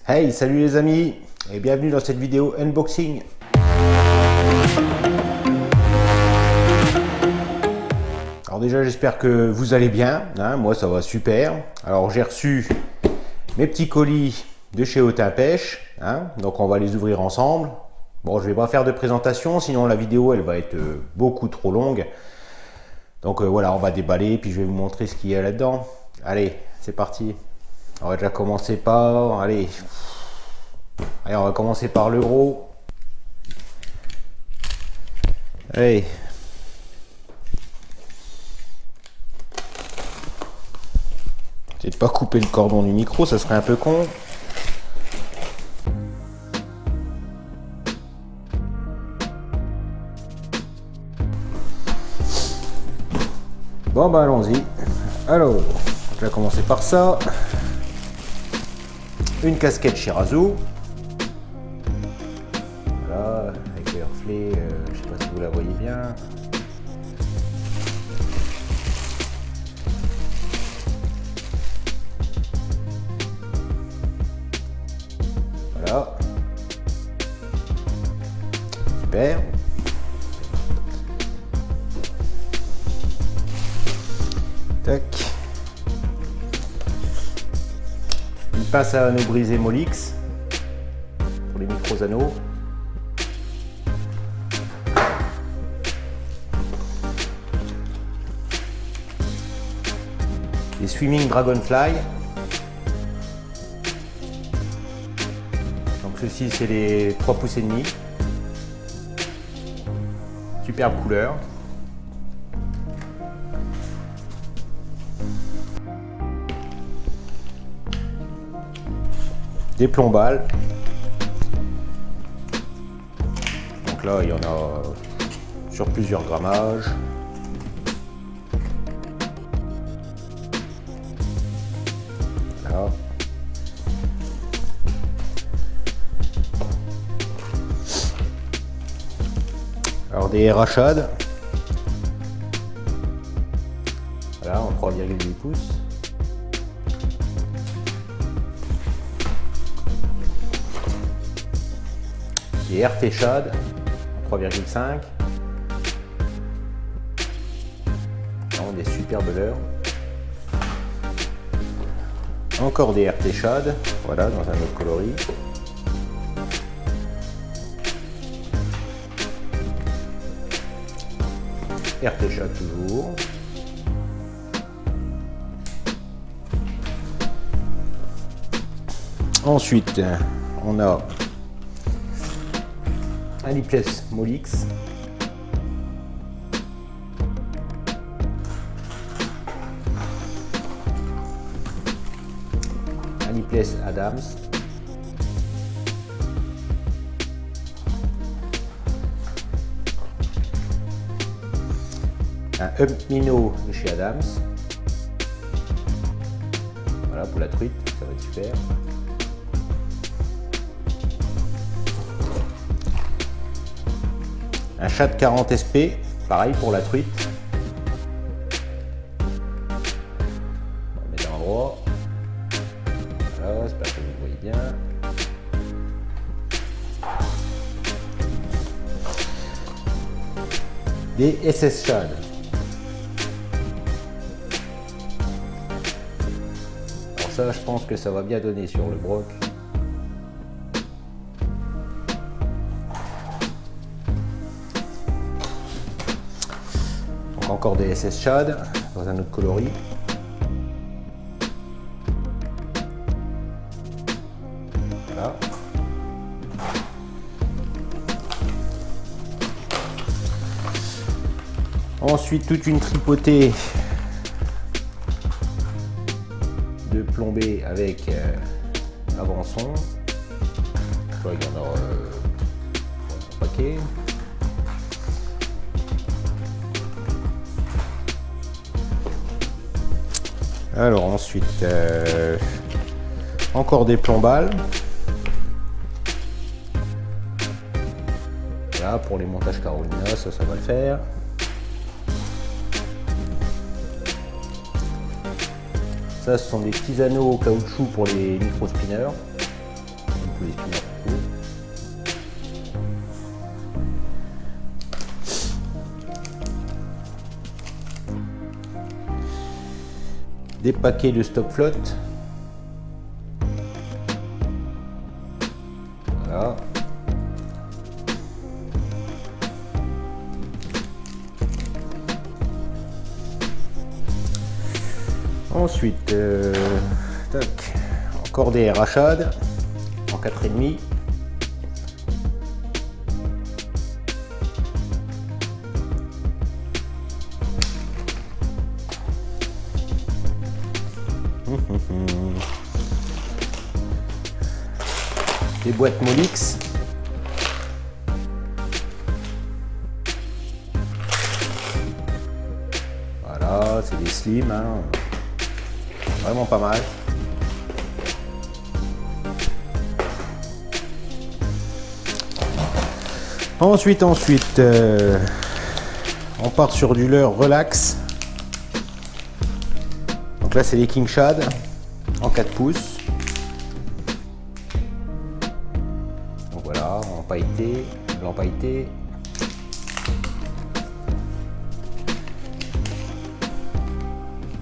Hey, salut les amis et bienvenue dans cette vidéo unboxing. Alors déjà j'espère que vous allez bien, hein, moi ça va super. Alors j'ai reçu mes petits colis de chez Autun Pêche, hein, donc on va les ouvrir ensemble. Bon, je vais pas faire de présentation, sinon la vidéo elle va être beaucoup trop longue. Donc voilà, on va déballer puis je vais vous montrer ce qu'il y a là-dedans. Allez, c'est parti. On va déjà commencer par... Allez, on va commencer par le gros. Allez. J'ai pas coupé le cordon du micro, ça serait un peu con. Bon bah allons-y. Alors, je vais commencer par ça. Une casquette Shirazu. Voilà, avec les reflets, je sais pas si vous la voyez bien. Voilà. Super. Tac. Une pince à anneaux brisés Molex pour les micros anneaux. Les Swimming Dragonfly. Donc ceci c'est les 3 pouces et demi. Superbe couleur. Des plombales. Donc là il y en a sur plusieurs grammages. Voilà. Alors des rachades. Voilà, en 3,8 pouces. Des RT Shad 3,5. Des superbes leurres. Encore des RT Shad, voilà, dans un autre coloris. RT Shad toujours. Ensuite, on a un lipless Molex. Un lipless Adams. Un Up Minnow de chez Adams. Voilà pour la truite, ça va être super. Un Shad 40 SP, pareil pour la truite. On va mettre à l'endroit. Voilà, j'espère que vous le voyez bien. Des SS Shad. Alors ça, je pense que ça va bien donner sur le broc. Encore des SS Shad dans un autre coloris. Voilà. Ensuite, toute une tripotée de plombées avec avançon. Je crois qu'il y en a un paquet. Alors ensuite, encore des plombales. Là pour les montages Carolina, ça va le faire. Ça, ce sont des petits anneaux caoutchouc pour les micro spinners. pour les spinners courts. Des paquets de stop flotte. Voilà. Ensuite, tac, encore des rachades en 4,5. Des boîtes Molix. Voilà, c'est des slims, hein. Vraiment pas mal. Ensuite, on part sur du leurre relax. Donc là, c'est les King Shad en 4 pouces. Donc voilà, en pailleté, blanc pailleté.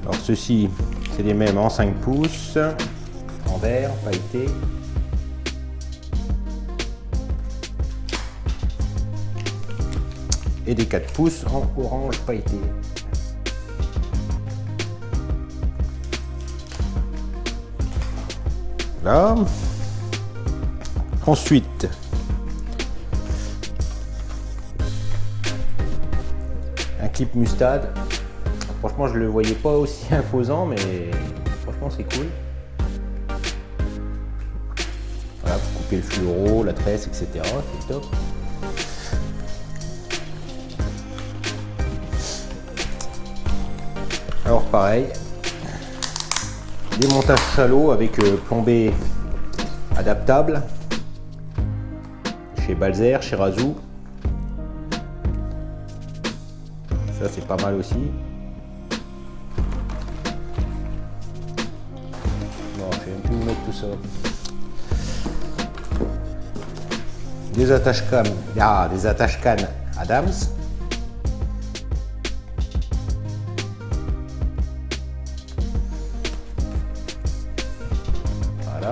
Alors ceux-ci, c'est les mêmes en 5 pouces, en vert, pailleté. Et des 4 pouces en orange pailleté. Là. Ensuite, un clip mustade. Franchement, je le voyais pas aussi imposant, mais franchement, c'est cool. Voilà, pour couper le fluoro, la tresse, etc. C'est top. Alors pareil, des montages chalots avec plombé adaptable chez Balzer, chez Razou. Ça c'est pas mal aussi. Bon, je vais même plus vous mettre tout ça. Des attaches cannes, des attaches cannes Adams. Voilà.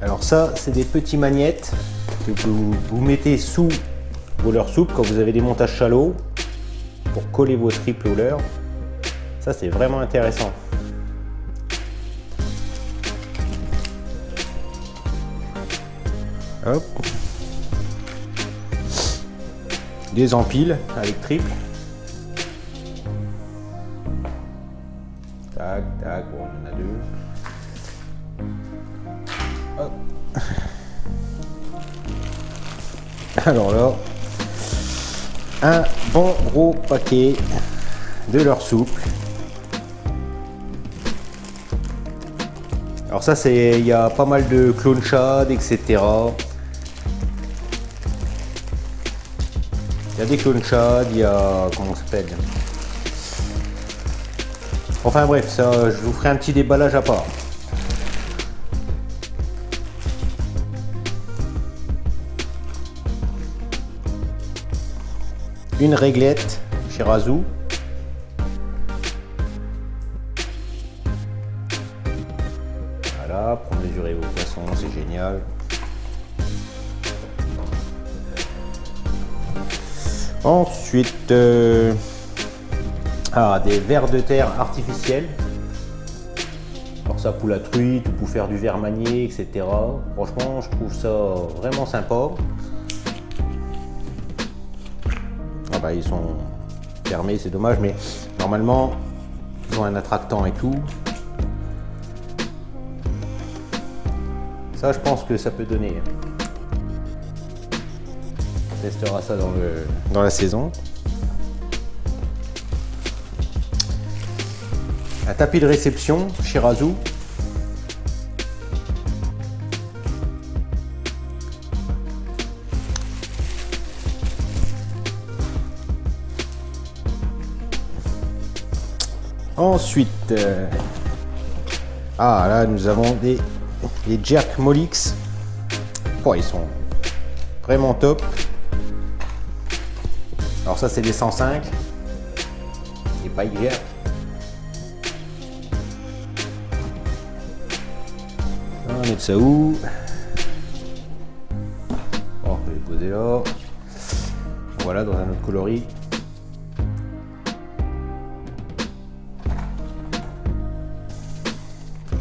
Alors ça, c'est des petits magnettes que vous mettez sous vos leurres souples quand vous avez des montages chalots pour coller vos triples aux leurres. Ça, c'est vraiment intéressant. Hop. Des empiles avec triple. Tac, tac, bon, il y en a deux. Hop. Alors là, un bon gros paquet de leurres souples. Alors ça, c'est, il y a pas mal de clone shad, etc. Il y a des clone shad, il y a, comment ça s'appelle? Enfin bref, ça, je vous ferai un petit déballage à part. Une réglette chez Razou. Voilà, pour mesurer vos poissons, c'est génial. Ensuite, des vers de terre artificiels. Alors ça pour la truite, ou pour faire du verre manié, etc. Franchement, je trouve ça vraiment sympa. Ah bah, ils sont fermés, c'est dommage, mais normalement, ils ont un attractant et tout. Ça, je pense que ça peut donner. On testera ça dans la saison. Un tapis de réception chez Razou. Ensuite, ah là nous avons les jerk Molex. Oh, ils sont vraiment top. Alors ça c'est des 105. C'est pas jerk. On va mettre ça où? Oh, on peut les poser là. Voilà, dans un autre coloris.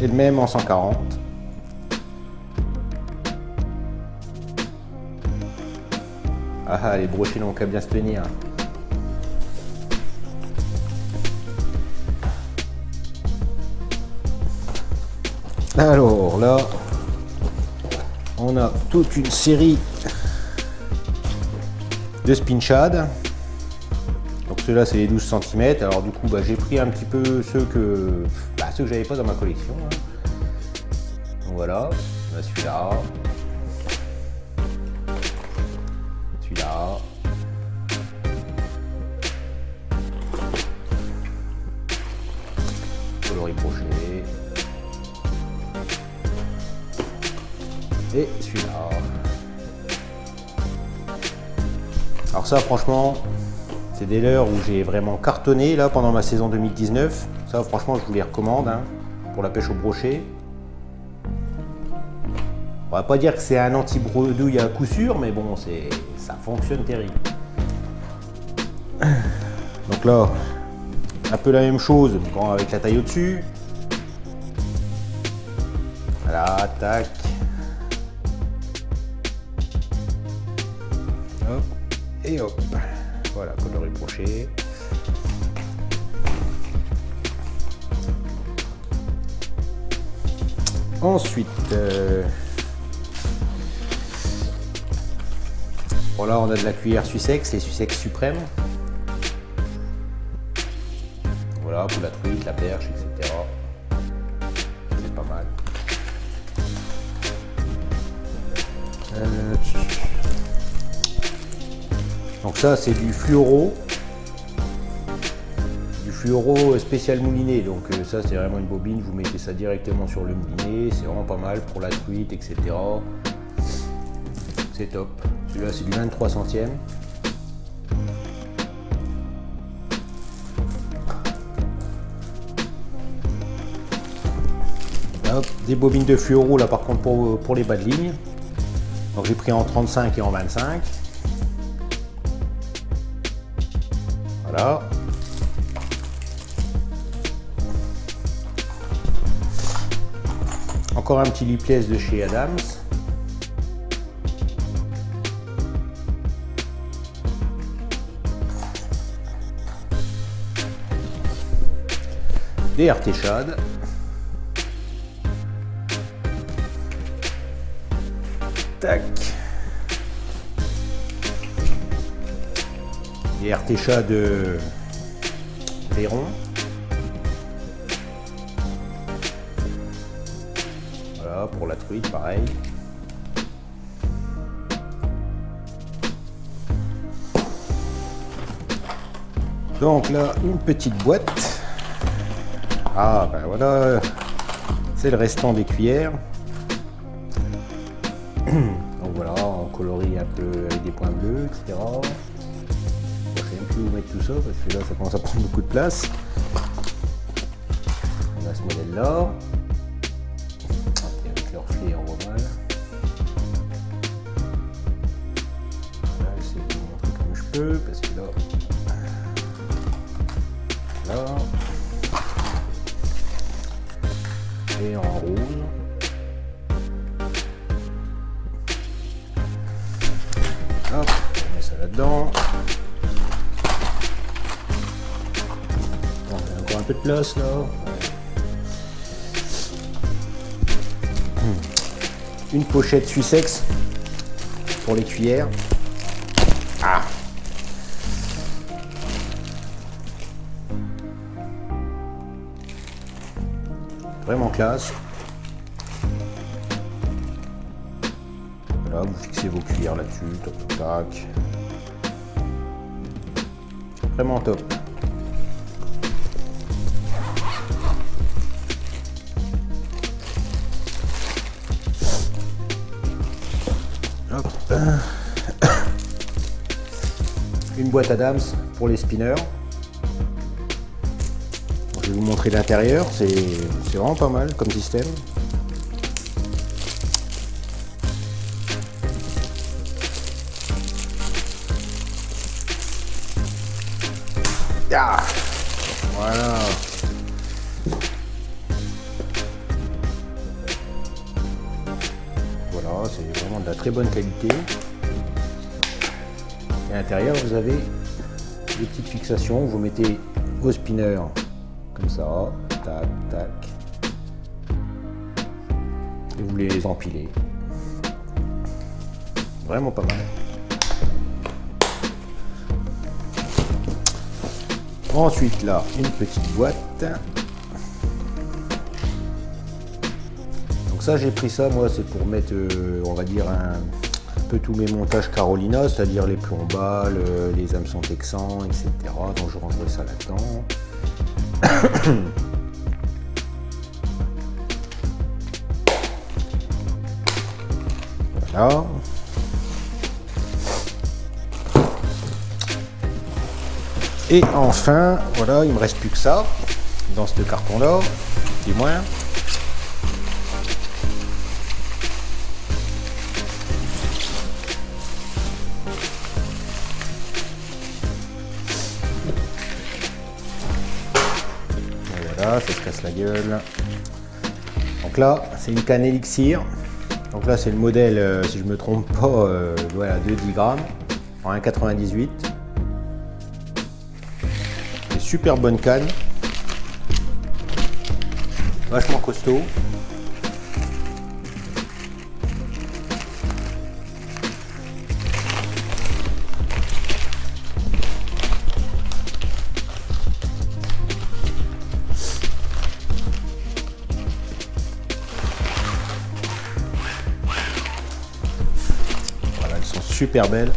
Et le même en 140. Ah, les brochets n'ont qu'à bien se tenir. Alors là, on a toute une série de spinchad. Donc ceux-là c'est les 12 cm. Alors du coup j'ai pris un petit peu ceux que j'avais pas dans ma collection. Donc voilà, celui-là. Celui-là. Coloris brochet. Et celui-là. Alors ça franchement, c'est des leurres où j'ai vraiment cartonné là pendant ma saison 2019. Ça franchement je vous les recommande hein, pour la pêche au brochet. On va pas dire que c'est un anti-bredouille à coup sûr, mais bon ça fonctionne terrible. Donc là, un peu la même chose avec la taille au-dessus. Voilà, tac. Hop, et hop. Voilà, coloris brochet. Ensuite, bon là on a de la cuillère Sussex, les Sussex suprêmes. Voilà, pour la truite, la perche, etc. C'est pas mal. Donc ça c'est du fluoro. Du fluoro spécial mouliné. Donc ça c'est vraiment une bobine, vous mettez ça directement sur le moulinet. C'est vraiment pas mal pour la truite, etc. C'est top. Celui-là c'est du 23 centièmes. Hop, des bobines de fluoro là par contre pour les bas de ligne. Donc j'ai pris en 35 et en 25. Voilà. Encore un petit lipless de chez Adams. Des RT Shad. Tac. Des RT Shad de Véron. Voilà, pour la truite, pareil. Donc là, une petite boîte. Ah ben voilà, c'est le restant des cuillères. Donc voilà, on colorie un peu avec des points bleus, etc. Je ne sais même plus où mettre tout ça parce que là ça commence à prendre beaucoup de place. On a ce modèle là. Avec le reflet on voit mal. Voilà, j'essaie de vous montrer comme je peux parce que là. Là. Et en rose. Hop, on met ça là-dedans. On a encore un peu de place là. Une pochette Sussex pour les cuillères. Ah. Vraiment classe. Voilà, vous fixez vos cuillères là-dessus, toc toc tac. Vraiment top. Hop. Une boîte Adams pour les spinners. Je vais vous montrer l'intérieur, c'est vraiment pas mal comme système. Ah, voilà. Voilà, c'est vraiment de la très bonne qualité. Et à l'intérieur, vous avez des petites fixations. Vous mettez vos spinners comme ça, tac, tac. Et vous les empilez. Vraiment pas mal. Ensuite là, une petite boîte. Donc ça, j'ai pris ça, moi, c'est pour mettre, on va dire, un peu tous mes montages Carolina, c'est-à-dire les plombales, les hameçons texans, etc. Donc je rangerai ça là-dedans. Voilà. Et enfin, voilà, il me reste plus que ça dans ce carton-là, du moins. Et voilà, ça se casse la gueule. Donc là, c'est une canne élixir. Donc là, c'est le modèle, si je me trompe pas, voilà, de 10 grammes en 1,98. Super bonne canne, vachement costaud. Voilà, elles sont super belles.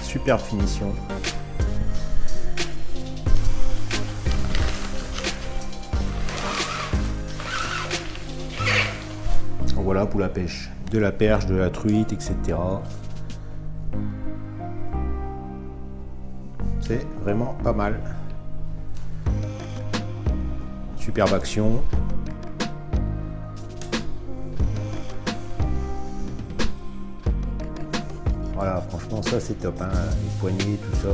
Super finition. Voilà pour la pêche. De la perche, de la truite, etc. C'est vraiment pas mal. Superbe action. Voilà, franchement ça c'est top, hein. Les poignées, tout ça,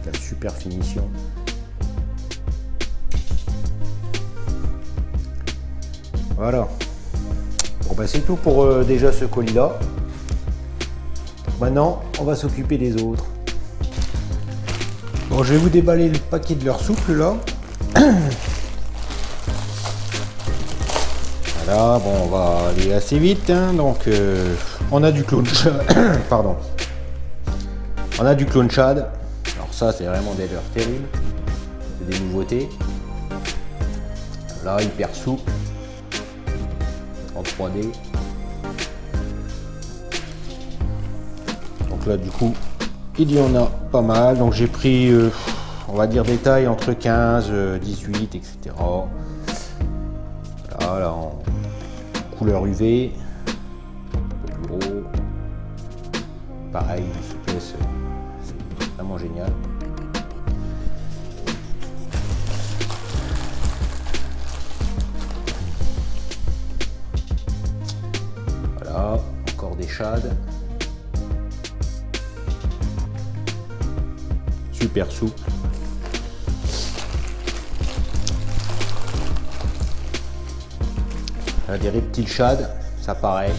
la super finition. Voilà. Bon bah c'est tout pour déjà ce colis là. Maintenant on va s'occuper des autres. Bon, je vais vous déballer le paquet de leur souple là. Voilà, bon on va aller assez vite, hein. Donc on a du clone shad. Pardon. On a du clone shad. Alors ça c'est vraiment des leurres terribles. C'est des nouveautés. Là hyper souple. En 3D. Donc là du coup il y en a pas mal. Donc j'ai pris on va dire des tailles entre 15, 18, etc. Voilà, là en couleur UV. Un peu plus gros. Pareil, une souplesse, c'est vraiment génial. Voilà, encore des shads. Super souple. Là, des reptiles shads, ça pareil.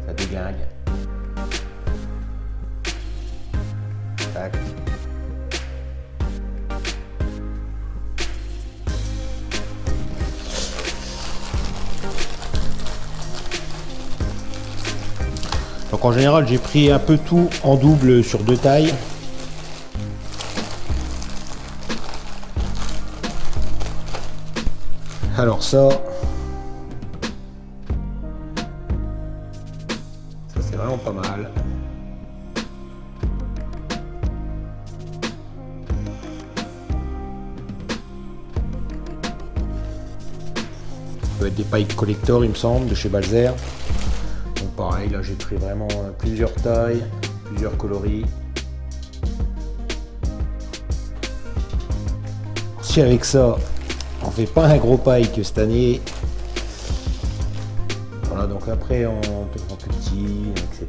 Ça déglingue. Tac. Donc en général j'ai pris un peu tout en double sur 2 tailles. Alors ça, pas mal. Ça peut être des pailles collector, il me semble, de chez Balzer. Donc pareil, là j'ai pris vraiment plusieurs tailles, plusieurs coloris. Si avec ça, on fait pas un gros paille que cette année. Voilà, donc après on peut prendre petit, etc.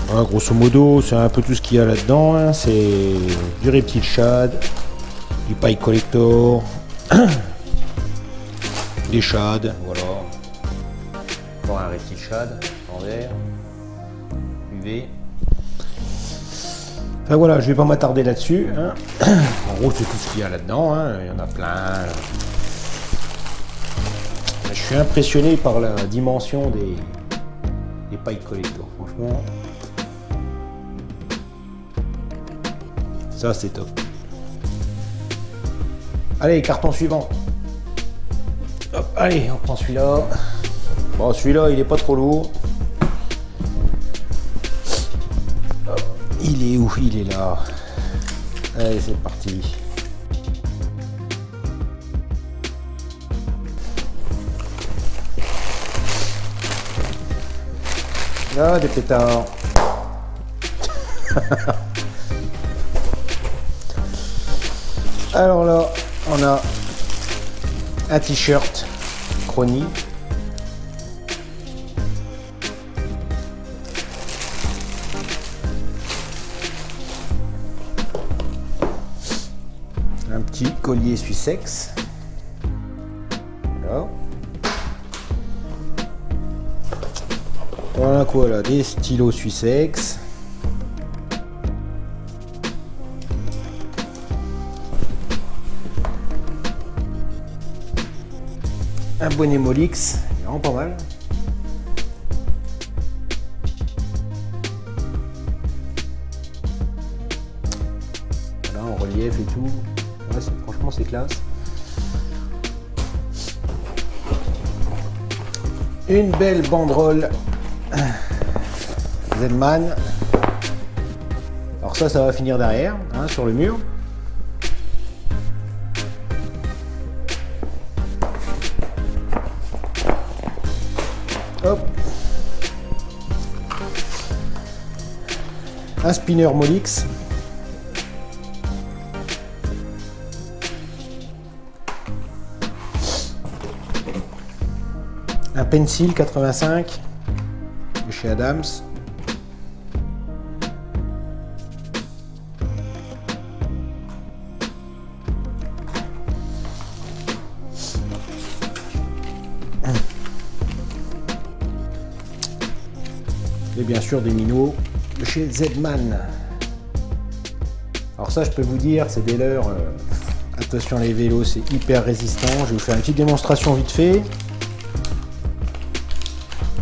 Voilà, grosso modo, c'est un peu tout ce qu'il y a là-dedans. Hein. C'est du reptile shad, du paille collector, des shad, voilà. Encore un reptile shad en vert, UV. Enfin voilà, je vais pas m'attarder là-dessus. Hein. En gros, c'est tout ce qu'il y a là-dedans. Hein. Il y en a plein. Je suis impressionné par la dimension des pailles collector, franchement. Ça, c'est top. Allez, carton suivant. Hop, allez, on prend celui-là. Bon, celui-là, il est pas trop lourd. Hop, il est où? Il est là. Allez, c'est parti. Là, des pétards. Alors là, on a un t-shirt Crony. Un petit collier Suissex. Là. Voilà quoi là, des stylos Suissex. Un bonnet Molix, il est vraiment pas mal. Voilà, en relief et tout. Ouais, franchement, c'est classe. Une belle banderole Zedman. Alors ça va finir derrière, hein, sur le mur. Hop. Un spinner Molix. Un pencil 85 de chez Adams. Et bien sûr des minots de chez Zedman. Alors ça, je peux vous dire, c'est des leurres. Attention, les vélos, c'est hyper résistant. Je vais vous faire une petite démonstration vite fait.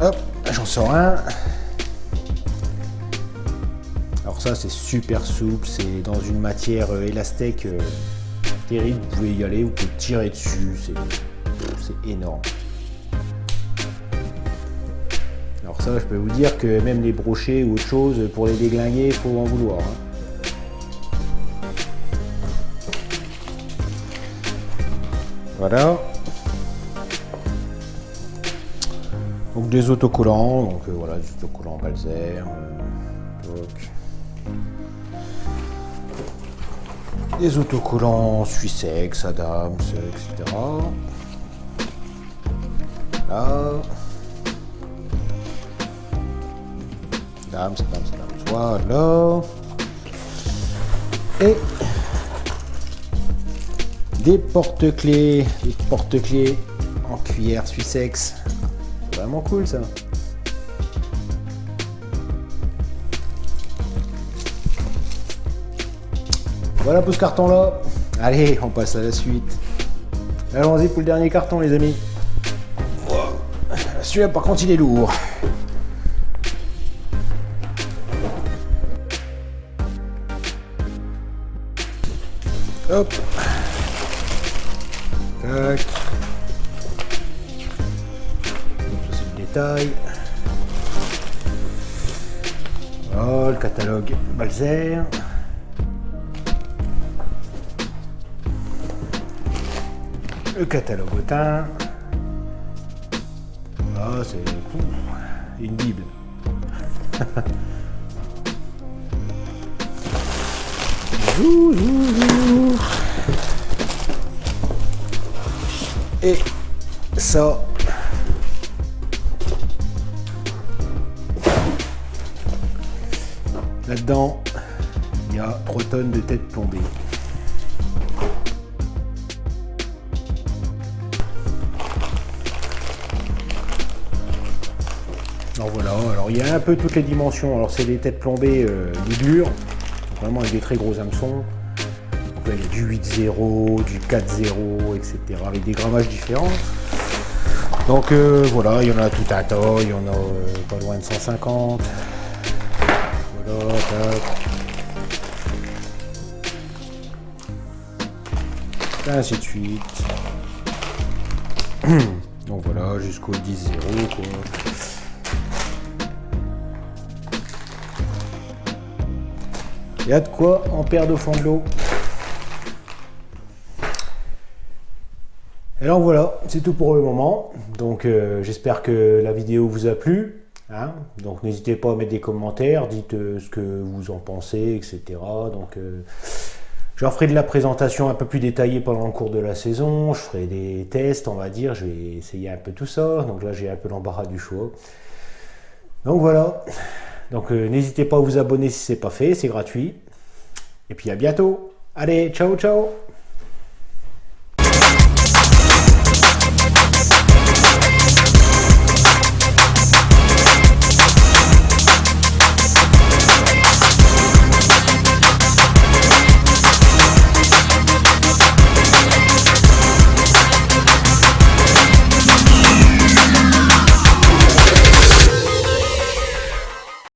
Hop, j'en sors un. Alors ça, c'est super souple. C'est dans une matière élastique terrible. Vous pouvez y aller, vous pouvez tirer dessus. C'est énorme. Alors ça, je peux vous dire que même les brochets ou autre chose, pour les déglinguer, il faut en vouloir. Hein. Voilà. Donc des autocollants, donc voilà, des autocollants Balzer. Des autocollants Suissex, Adams, etc. Là. Adams, voilà. Et des porte-clés en cuillère Suissex. C'est vraiment cool ça. Voilà pour ce carton là. Allez, on passe à la suite. Allons-y pour le dernier carton les amis. Celui-là par contre il est lourd. Hop. Tac. Ça c'est le détail. Oh, le catalogue Balzer. Le catalogue Autun. Ah, c'est une bible. Et ça, là-dedans, il y a 3 tonnes de têtes plombées. Alors voilà, alors il y a un peu toutes les dimensions. Alors c'est des têtes plombées dures, vraiment avec des très gros hameçons. Donc là il y a du 8-0, du 4-0, etc. avec des grammages différents. Donc voilà, il y en a tout un tas, il y en a pas loin de 150. Voilà, tac. Ainsi de suite. Donc voilà, jusqu'au 10-0 quoi. Il y a de quoi en perdre au fond de l'eau. Alors voilà, c'est tout pour le moment. Donc j'espère que la vidéo vous a plu. Hein, donc n'hésitez pas à mettre des commentaires, dites ce que vous en pensez, etc. Donc je referai de la présentation un peu plus détaillée pendant le cours de la saison. Je ferai des tests, on va dire. Je vais essayer un peu tout ça. Donc là j'ai un peu l'embarras du choix. Donc voilà. Donc n'hésitez pas à vous abonner si ce n'est pas fait, c'est gratuit. Et puis à bientôt. Allez, ciao ciao.